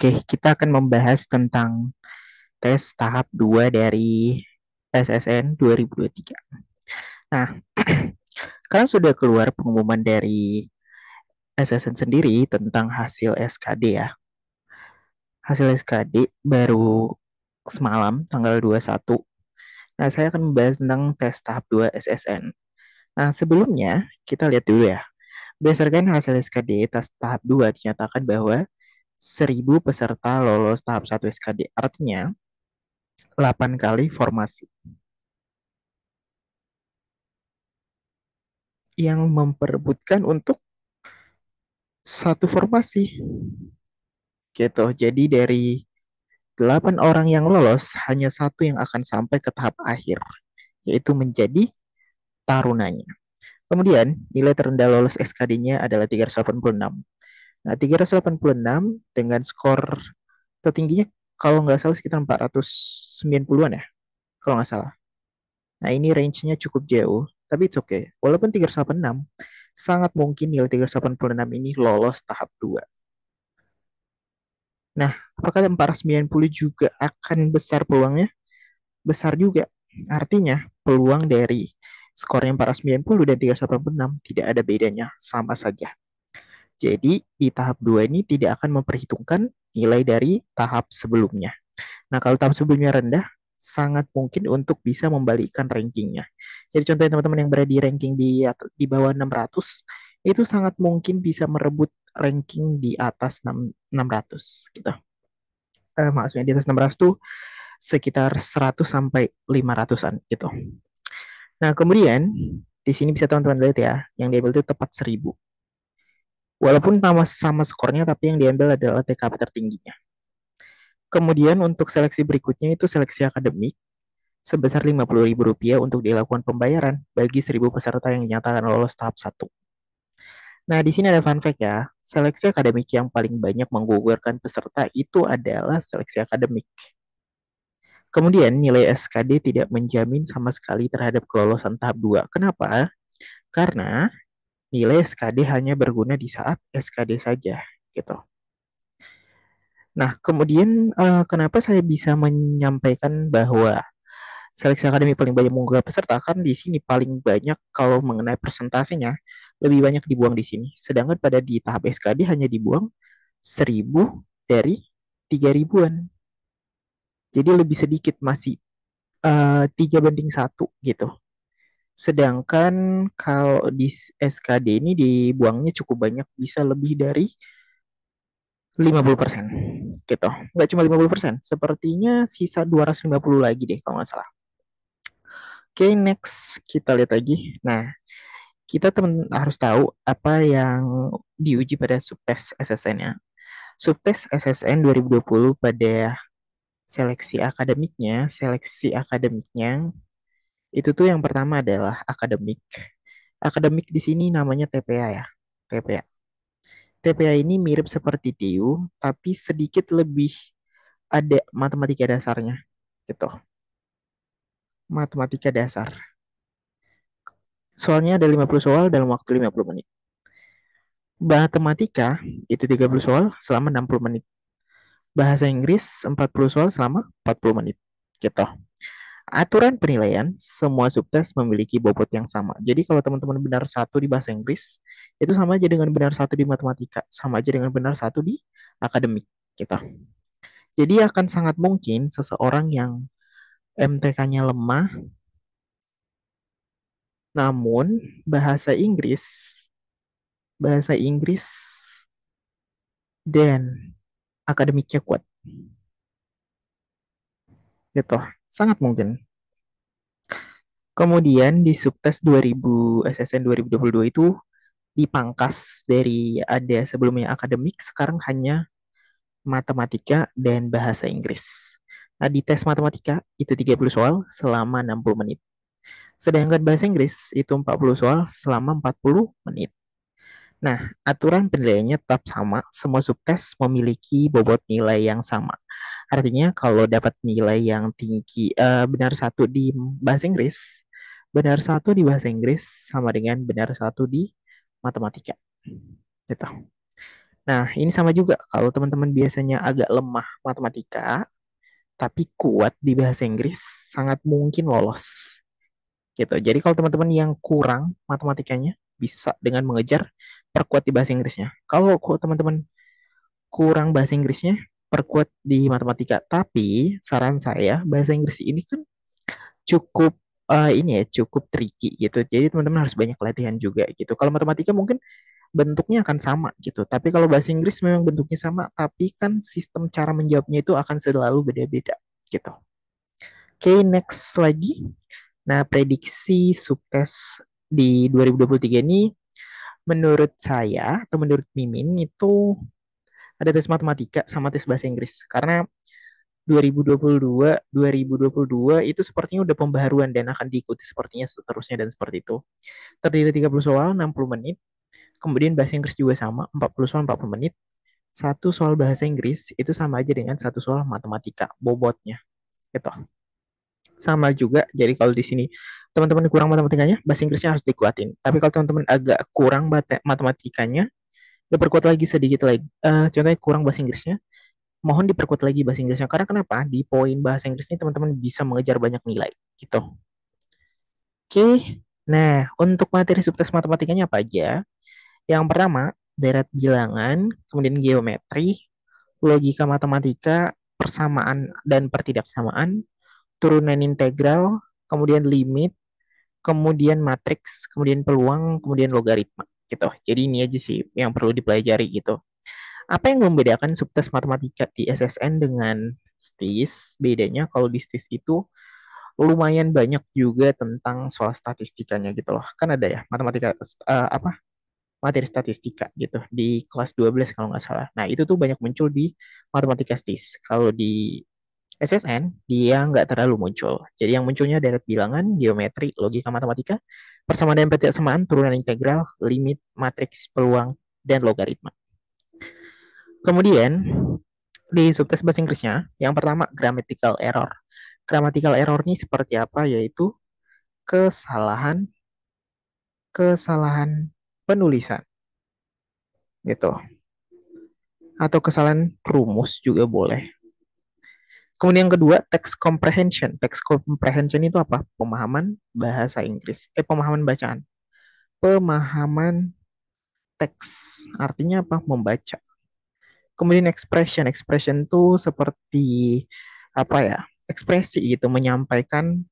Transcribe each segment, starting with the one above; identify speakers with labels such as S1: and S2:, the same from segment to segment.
S1: Oke, kita akan membahas tentang tes tahap 2 dari SSN 2023. Nah, kan sudah keluar pengumuman dari SSN sendiri tentang hasil SKD ya. Hasil SKD baru semalam tanggal 21. Nah, saya akan membahas tentang tes tahap 2 SSN. Nah, sebelumnya kita lihat dulu ya. Berdasarkan hasil SKD tes tahap 2 dinyatakan bahwa 1.000 peserta lolos tahap 1 SKD. Artinya 8 kali formasi yang memperebutkan untuk satu formasi gitu. Jadi dari 8 orang yang lolos, hanya satu yang akan sampai ke tahap akhir, yaitu menjadi tarunanya. Kemudian, nilai terendah lolos SKD-nya adalah 386. Nah, 386 dengan skor tertingginya kalau nggak salah sekitar 490-an ya, kalau nggak salah. Nah, ini range-nya cukup jauh, tapi it's okay. Walaupun 386, sangat mungkin nilai 386 ini lolos tahap 2. Nah, apakah 490 juga akan besar peluangnya? Besar juga. Artinya, peluang dari skornya 490 dan 386 tidak ada bedanya, sama saja. Jadi, di tahap 2 ini tidak akan memperhitungkan nilai dari tahap sebelumnya. Nah, kalau tahap sebelumnya rendah, sangat mungkin untuk bisa membalikkan rankingnya. Jadi contohnya teman-teman yang berada di ranking di bawah 600, itu sangat mungkin bisa merebut ranking di atas 600 gitu. Maksudnya di atas 600 tuh sekitar 100 sampai 500-an gitu. Nah, kemudian di sini bisa teman-teman lihat ya, yang diambil itu tepat 1.000. Walaupun sama skornya, tapi yang diambil adalah TKP tertingginya. Kemudian untuk seleksi berikutnya itu seleksi akademik sebesar Rp50.000 untuk dilakukan pembayaran bagi 1.000 peserta yang dinyatakan lolos tahap 1. Nah, di sini ada fun fact ya. Seleksi akademik yang paling banyak menggugurkan peserta itu adalah seleksi akademik. Kemudian nilai SKD tidak menjamin sama sekali terhadap kelolosan tahap 2. Kenapa? Karena nilai SKD hanya berguna di saat SKD saja gitu. Nah, kemudian kenapa saya bisa menyampaikan bahwa seleksi akademik paling banyak mengunggah peserta? Kan di sini paling banyak kalau mengenai persentasenya lebih banyak dibuang di sini. Sedangkan pada di tahap SKD hanya dibuang 1.000 dari 3.000-an. Jadi lebih sedikit, masih 3 banding 1 gitu. Sedangkan kalau di SKD ini dibuangnya cukup banyak, bisa lebih dari 50% gitu. Nggak cuma 50%, sepertinya sisa 250 lagi deh kalau nggak salah. Oke, next kita lihat lagi. Nah, kita teman harus tahu apa yang diuji pada subtes SSN-nya. Subtes SSN 2020 pada seleksi akademiknya itu tuh yang pertama adalah akademik. Akademik di sini namanya TPA ya. TPA. TPA ini mirip seperti TIU, tapi sedikit lebih ada matematika dasarnya gitu. Matematika dasar. Soalnya ada 50 soal dalam waktu 50 menit. Matematika itu 30 soal selama 60 menit. Bahasa Inggris 40 soal selama 40 menit. Gitu. Aturan penilaian, semua subtes memiliki bobot yang sama. Jadi kalau teman-teman benar satu di bahasa Inggris, itu sama aja dengan benar satu di matematika, sama aja dengan benar satu di akademik. Gitu. Jadi akan sangat mungkin seseorang yang MTK-nya lemah, namun bahasa Inggris dan akademiknya kuat. Gitu. Sangat mungkin. Kemudian di subtes 2000 SSN 2022 itu dipangkas dari ada sebelumnya akademik, sekarang hanya matematika dan bahasa Inggris. Nah, di tes matematika itu 30 soal selama 60 menit. Sedangkan bahasa Inggris itu 40 soal selama 40 menit. Nah, aturan penilaiannya tetap sama, semua subtes memiliki bobot nilai yang sama. Artinya kalau dapat nilai yang tinggi, benar satu di bahasa Inggris, benar satu di bahasa Inggris sama dengan benar satu di matematika. Gitu. Nah, ini sama juga kalau teman-teman biasanya agak lemah matematika, tapi kuat di bahasa Inggris, sangat mungkin lolos. Gitu. Jadi kalau teman-teman yang kurang matematikanya, bisa dengan mengejar perkuat di bahasa Inggrisnya. Kalau teman-teman kurang bahasa Inggrisnya, perkuat di matematika. Tapi saran saya, bahasa Inggris ini kan cukup ini ya, cukup tricky gitu. Jadi teman-teman harus banyak latihan juga gitu. Kalau matematika mungkin bentuknya akan sama gitu. Tapi kalau bahasa Inggris memang bentuknya sama, tapi kan sistem cara menjawabnya itu akan selalu beda-beda gitu. Oke, next lagi. Nah, prediksi subtes di 2023 ini menurut saya atau menurut Mimin itu ada tes matematika sama tes bahasa Inggris. Karena 2022 itu sepertinya udah pembaharuan dan akan diikuti sepertinya seterusnya dan seperti itu. Terdiri 30 soal 60 menit. Kemudian bahasa Inggris juga sama, 40 soal 40 menit. Satu soal bahasa Inggris itu sama aja dengan satu soal matematika, bobotnya. Gitu. Sama juga, jadi kalau di sini teman-teman kurang matematikanya, bahasa Inggrisnya harus dikuatin. Tapi kalau teman-teman agak kurang matematikanya, diperkuat lagi sedikit lagi. Contohnya kurang bahasa Inggrisnya, mohon diperkuat lagi bahasa Inggrisnya. Karena kenapa? Di poin bahasa Inggris ini teman-teman bisa mengejar banyak nilai. Gitu. Oke. Nah, untuk materi subtes matematikanya apa aja? Yang pertama, deret bilangan, kemudian geometri, logika matematika, persamaan dan pertidaksamaan, turunan integral, kemudian limit, kemudian matriks, kemudian peluang, kemudian logaritma gitu. Jadi ini aja sih yang perlu dipelajari gitu. Apa yang membedakan subtes matematika di SSN dengan STIS? Bedanya kalau di STIS itu lumayan banyak juga tentang soal statistikanya gitu loh. Kan ada ya matematika apa materi statistika gitu di kelas 12 kalau nggak salah. Nah, itu tuh banyak muncul di matematika STIS. Kalau di SSN, dia nggak terlalu muncul. Jadi yang munculnya deret bilangan, geometri, logika matematika, persamaan dan persamaan, turunan integral, limit, matriks, peluang, dan logaritma. Kemudian, di subtes bahasa Inggrisnya, yang pertama, grammatical error. Grammatical error ini seperti apa? Yaitu kesalahan kesalahan penulisan gitu atau kesalahan rumus juga boleh. Kemudian yang kedua, text comprehension. Text comprehension itu apa? Pemahaman bahasa Inggris. Pemahaman bacaan. Pemahaman teks. Artinya apa? Membaca. Kemudian expression. Expression itu seperti apa ya? Ekspresi gitu, menyampaikan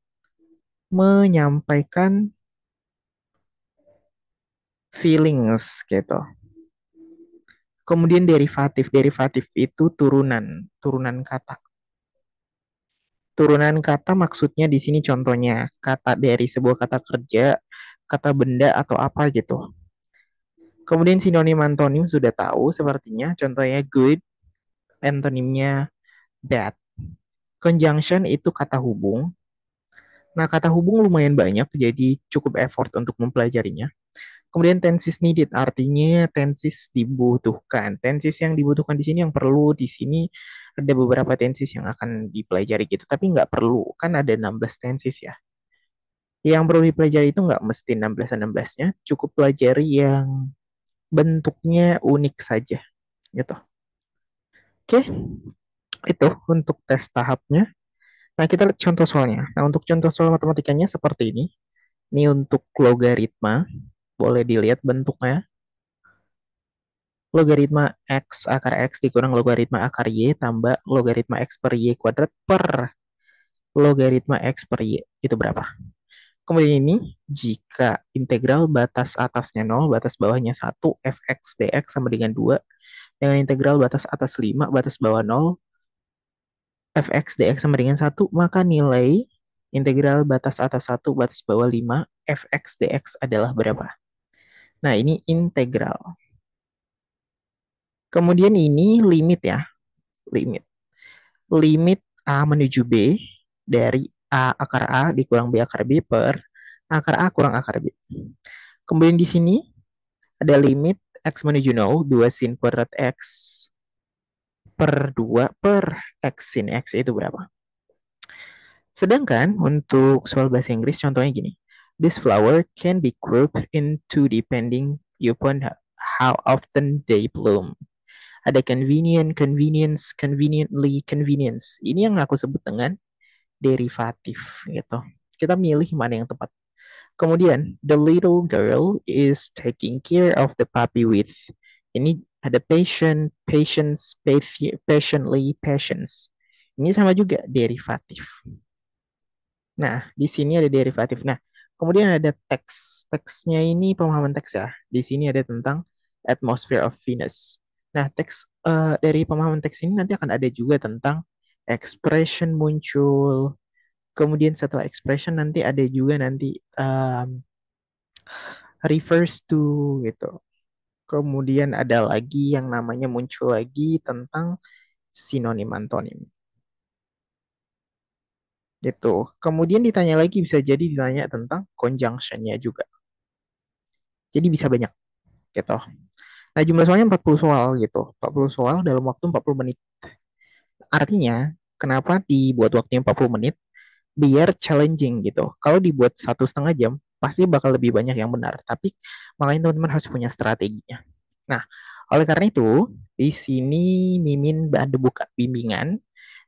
S1: feelings gitu. Kemudian derivatif. Derivatif itu turunan kata. Turunan kata maksudnya di sini contohnya kata dari sebuah kata kerja, kata benda atau apa gitu. Kemudian sinonim antonim sudah tahu sepertinya contohnya good, antonimnya bad. Conjunction itu kata hubung. Nah, kata hubung lumayan banyak jadi cukup effort untuk mempelajarinya. Kemudian tenses needed artinya tenses dibutuhkan. Tenses yang dibutuhkan di sini yang perlu di sini ada beberapa tenses yang akan dipelajari gitu, tapi nggak perlu kan ada 16 tenses ya. Yang perlu dipelajari itu nggak mesti 16-16-nya, cukup pelajari yang bentuknya unik saja gitu. Oke, itu untuk tes tahapnya. Nah, kita lihat contoh soalnya. Nah, untuk contoh soal matematikanya seperti ini. Ini untuk logaritma, boleh dilihat bentuknya. Logaritma X akar X dikurang logaritma akar Y tambah logaritma X per Y kuadrat per logaritma X per Y. Itu berapa? Kemudian ini, jika integral batas atasnya 0, batas bawahnya 1, fx dx sama dengan 2, dengan integral batas atas 5, batas bawah 0, fx dx sama dengan 1, maka nilai integral batas atas 1, batas bawah 5, fx dx adalah berapa? Nah, ini integral. Kemudian ini limit ya, limit. Limit A menuju B dari A akar A dikurang B akar B per akar A kurang akar B. Kemudian di sini ada limit X menuju 0, 2 sin kuadrat X per 2 per X sin X itu berapa? Sedangkan untuk soal bahasa Inggris contohnya gini. This flower can be grouped into depending upon how often they bloom. Ada convenient, convenience, conveniently, convenience. Ini yang aku sebut dengan derivatif gitu. Kita milih mana yang tepat. Kemudian, the little girl is taking care of the puppy with. Ini ada patient, patience, patiently, patience. Ini sama juga derivatif. Nah, di sini ada derivatif. Nah, kemudian ada teks. Teksnya ini pemahaman teks ya. Di sini ada tentang atmosphere of Venus. Nah, teks dari pemahaman teks ini nanti akan ada juga tentang expression muncul. Kemudian setelah expression nanti ada juga nanti refers to gitu. Kemudian ada lagi yang namanya muncul lagi tentang sinonim antonim gitu. Kemudian ditanya lagi bisa jadi ditanya tentang conjunctionnya juga. Jadi bisa banyak gitu. Nah, jumlah soalnya 40 soal gitu. 40 soal dalam waktu 40 menit. Artinya, kenapa dibuat waktunya 40 menit? Biar challenging gitu. Kalau dibuat 1,5 jam, pasti bakal lebih banyak yang benar. Tapi makanya teman-teman harus punya strateginya. Nah, oleh karena itu, di sini Mimin ada buka bimbingan.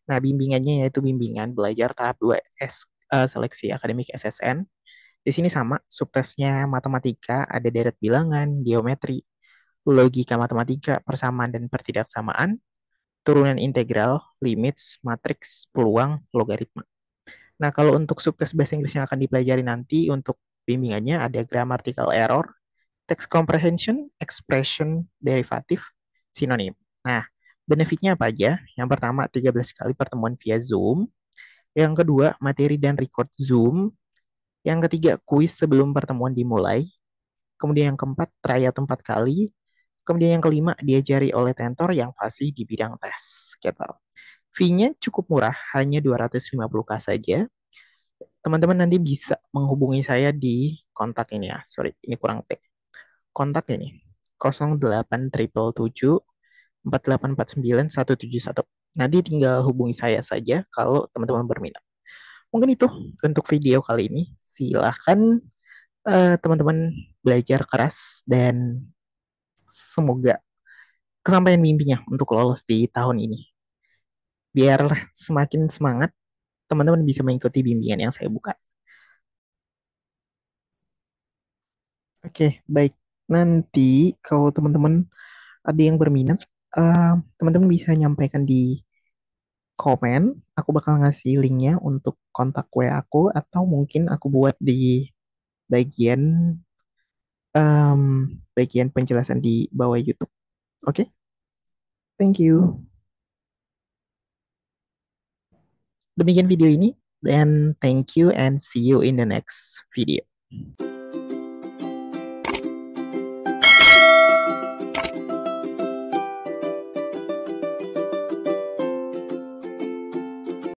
S1: Nah, bimbingannya yaitu bimbingan belajar tahap 2 seleksi akademik SSN. Di sini sama, subtesnya matematika, ada deret bilangan, geometri, logika matematika, persamaan dan pertidaksamaan, turunan integral, limits, matriks, peluang, logaritma. Nah, kalau untuk subtes bahasa Inggris yang akan dipelajari nanti untuk bimbingannya ada grammatical error, text comprehension, expression, derivatif, sinonim. Nah, benefitnya apa aja? Yang pertama, 13 kali pertemuan via Zoom. Yang kedua, materi dan record Zoom. Yang ketiga, kuis sebelum pertemuan dimulai. Kemudian yang keempat, tryout 4 kali. Kemudian yang kelima, diajari oleh tentor yang fasih di bidang tes. Gitu. Fee-nya cukup murah, hanya 250K saja. Teman-teman nanti bisa menghubungi saya di kontak ini ya. Sorry, ini kurang T. Kontak ini. 0877 4849 171. Nanti tinggal hubungi saya saja kalau teman-teman berminat. Mungkin itu untuk video kali ini. Silahkan teman-teman belajar keras dan semoga kesampaian mimpinya untuk lolos di tahun ini. Biar semakin semangat, teman-teman bisa mengikuti bimbingan yang saya buka. Oke, baik. Nanti kalau teman-teman ada yang berminat, teman-teman bisa nyampaikan di komen. Aku bakal ngasih linknya untuk kontak WA aku atau mungkin aku buat di bagian bagian penjelasan di bawah YouTube. Oke, thank you. Demikian video ini, dan thank you and see you in the next video.